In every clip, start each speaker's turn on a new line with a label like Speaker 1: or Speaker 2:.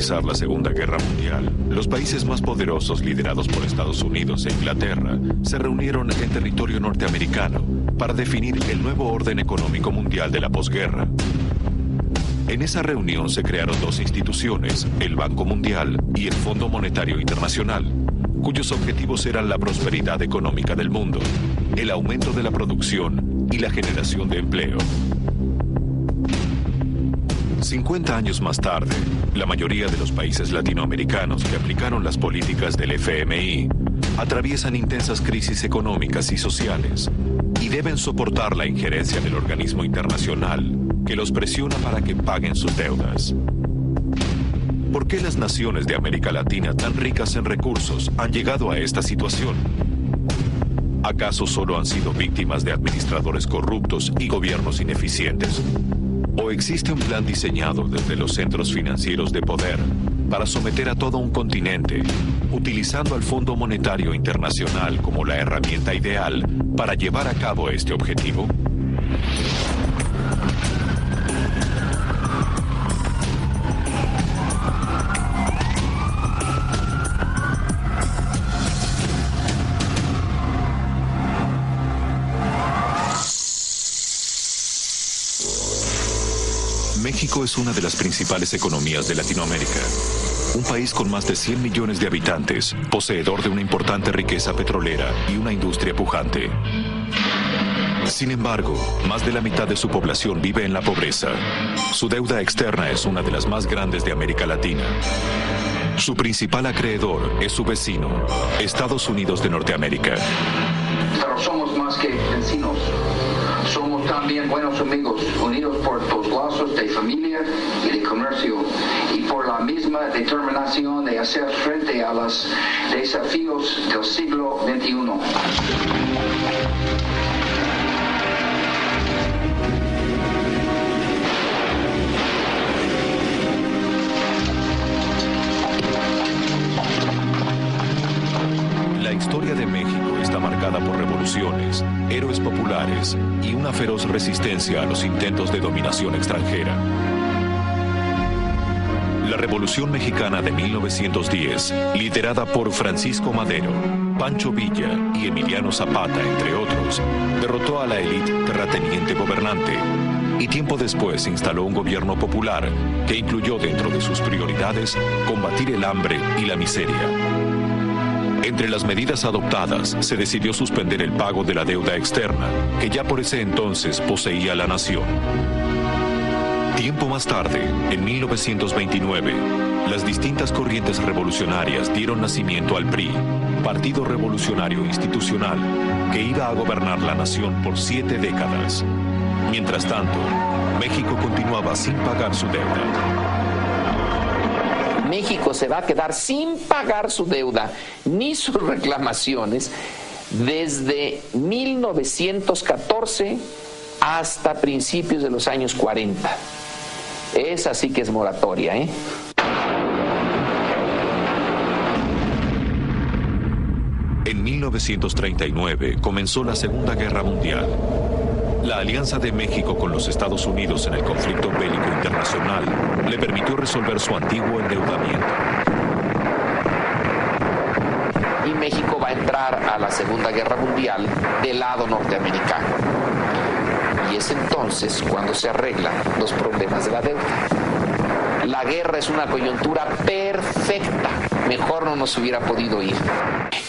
Speaker 1: finalizar la Segunda Guerra Mundial, los países más poderosos liderados por Estados Unidos e Inglaterra se reunieron en territorio norteamericano para definir el nuevo orden económico mundial de la posguerra. En esa reunión se crearon dos instituciones, el Banco Mundial y el Fondo Monetario Internacional, cuyos objetivos eran la prosperidad económica del mundo, el aumento de la producción y la generación de empleo. 50 años más tarde, la mayoría de los países latinoamericanos que aplicaron las políticas del FMI atraviesan intensas crisis económicas y sociales y deben soportar la injerencia del organismo internacional que los presiona para que paguen sus deudas. ¿Por qué las naciones de América Latina tan ricas en recursos han llegado a esta situación? ¿Acaso solo han sido víctimas de administradores corruptos y gobiernos ineficientes? ¿O existe un plan diseñado desde los centros financieros de poder para someter a todo un continente, utilizando al Fondo Monetario Internacional como la herramienta ideal para llevar a cabo este objetivo? México es una de las principales economías de Latinoamérica. Un país con más de 100 millones de habitantes, poseedor de una importante riqueza petrolera y una industria pujante. Sin embargo, más de la mitad de su población vive en la pobreza. Su deuda externa es una de las más grandes de América Latina. Su principal acreedor es su vecino, Estados Unidos de Norteamérica.
Speaker 2: Pero somos más que vecinos. Somos también buenos amigos, unidos por los lazos de familia y de comercio, y por la misma determinación de hacer frente a los desafíos del siglo XXI.
Speaker 1: La historia de México está marcada por revoluciones, héroes populares y una feroz resistencia a los intentos de dominación extranjera. La Revolución Mexicana de 1910, liderada por Francisco Madero, Pancho Villa y Emiliano Zapata, entre otros, derrotó a la élite terrateniente gobernante y tiempo después instaló un gobierno popular que incluyó dentro de sus prioridades combatir el hambre y la miseria. Entre las medidas adoptadas, se decidió suspender el pago de la deuda externa, que ya por ese entonces poseía la nación. Tiempo más tarde, en 1929, las distintas corrientes revolucionarias dieron nacimiento al PRI, Partido Revolucionario Institucional, que iba a gobernar la nación por 7 décadas. Mientras tanto, México continuaba sin pagar su deuda.
Speaker 3: México se va a quedar sin pagar su deuda ni sus reclamaciones desde 1914 hasta principios de los años 40. Esa sí que es moratoria, ¿eh?
Speaker 1: En 1939 comenzó la Segunda Guerra Mundial. La alianza de México con los Estados Unidos en el conflicto bélico internacional le permitió resolver su antiguo endeudamiento.
Speaker 3: Y México va a entrar a la Segunda Guerra Mundial del lado norteamericano. Y es entonces cuando se arreglan los problemas de la deuda. La guerra es una coyuntura perfecta. Mejor no nos hubiera podido ir.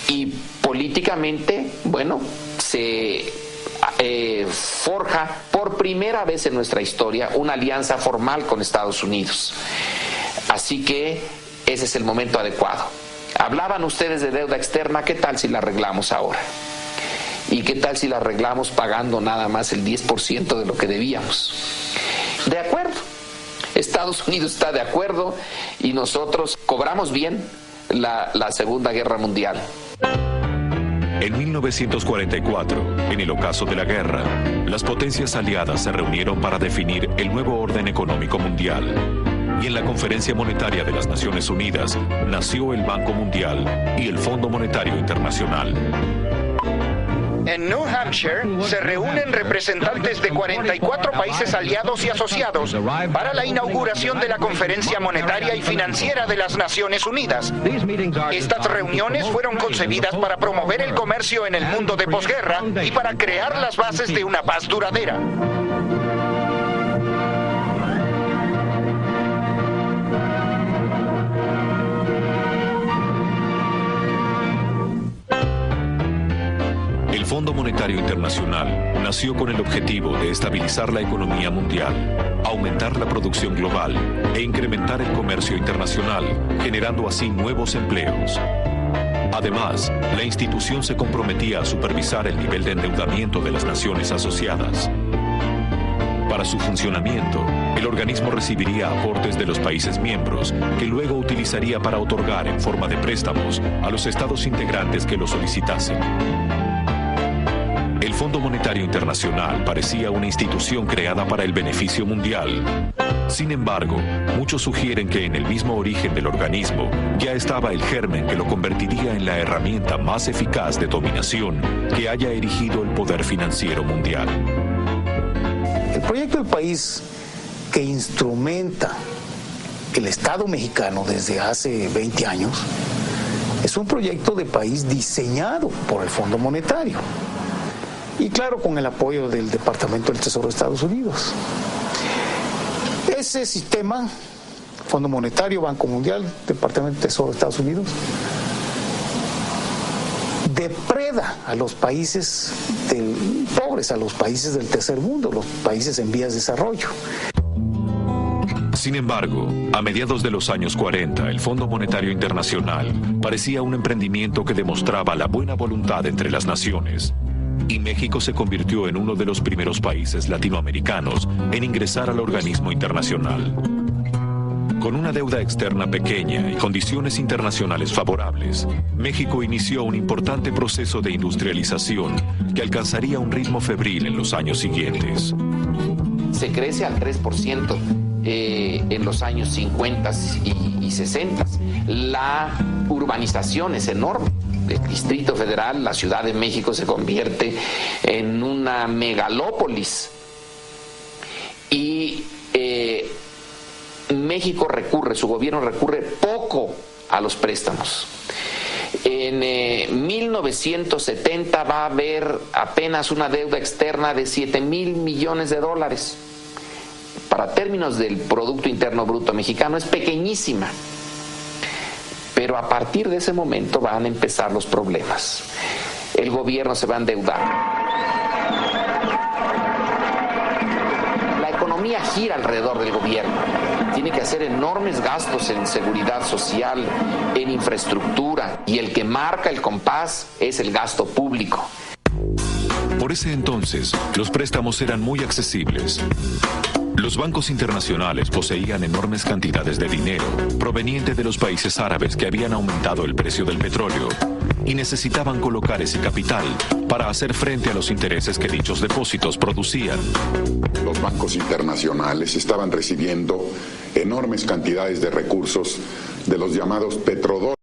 Speaker 3: Y políticamente, bueno, se forja por primera vez en nuestra historia una alianza formal con Estados Unidos. Así que ese es el momento adecuado. Hablaban ustedes de deuda externa, ¿qué tal si la arreglamos ahora? ¿Y qué tal si la arreglamos pagando nada más el 10% de lo que debíamos? De acuerdo. Estados Unidos está de acuerdo y nosotros cobramos bien la Segunda Guerra Mundial.
Speaker 1: En 1944, en el ocaso de la guerra, las potencias aliadas se reunieron para definir el nuevo orden económico mundial. Y en la Conferencia Monetaria de las Naciones Unidas nació el Banco Mundial y el Fondo Monetario Internacional.
Speaker 4: En New Hampshire se reúnen representantes de 44 países aliados y asociados para la inauguración de la Conferencia Monetaria y Financiera de las Naciones Unidas. Estas reuniones fueron concebidas para promover el comercio en el mundo de posguerra y para crear las bases de una paz duradera.
Speaker 1: El Fondo Monetario Internacional nació con el objetivo de estabilizar la economía mundial, aumentar la producción global e incrementar el comercio internacional, generando así nuevos empleos. Además, la institución se comprometía a supervisar el nivel de endeudamiento de las naciones asociadas. Para su funcionamiento, el organismo recibiría aportes de los países miembros, que luego utilizaría para otorgar en forma de préstamos a los estados integrantes que lo solicitasen. El Fondo Monetario Internacional parecía una institución creada para el beneficio mundial. Sin embargo, muchos sugieren que en el mismo origen del organismo ya estaba el germen que lo convertiría en la herramienta más eficaz de dominación que haya erigido el poder financiero mundial.
Speaker 5: El proyecto del país que instrumenta el Estado mexicano desde hace 20 años es un proyecto de país diseñado por el Fondo Monetario. Y claro, con el apoyo del Departamento del Tesoro de Estados Unidos. Ese sistema, Fondo Monetario, Banco Mundial, Departamento del Tesoro de Estados Unidos, depreda a los países pobres, a los países del tercer mundo, los países en vías de desarrollo.
Speaker 1: Sin embargo, a mediados de los años 40, el Fondo Monetario Internacional parecía un emprendimiento que demostraba la buena voluntad entre las naciones. Y México se convirtió en uno de los primeros países latinoamericanos en ingresar al organismo internacional. Con una deuda externa pequeña y condiciones internacionales favorables, México inició un importante proceso de industrialización que alcanzaría un ritmo febril en los años siguientes.
Speaker 3: Se crece al 3% en los años 50 y 60. La urbanización es enorme. El Distrito Federal, la Ciudad de México, se convierte en una megalópolis. Y México su gobierno recurre poco a los préstamos. En 1970 va a haber apenas una deuda externa de 7,000 millones de dólares. Para términos del Producto Interno Bruto mexicano es pequeñísima. Pero a partir de ese momento van a empezar los problemas. El gobierno se va a endeudar. La economía gira alrededor del gobierno. Tiene que hacer enormes gastos en seguridad social, en infraestructura, y el que marca el compás es el gasto público.
Speaker 1: Por ese entonces, los préstamos eran muy accesibles. Los bancos internacionales poseían enormes cantidades de dinero proveniente de los países árabes que habían aumentado el precio del petróleo y necesitaban colocar ese capital para hacer frente a los intereses que dichos depósitos producían.
Speaker 6: Los bancos internacionales estaban recibiendo enormes cantidades de recursos de los llamados petrodólares.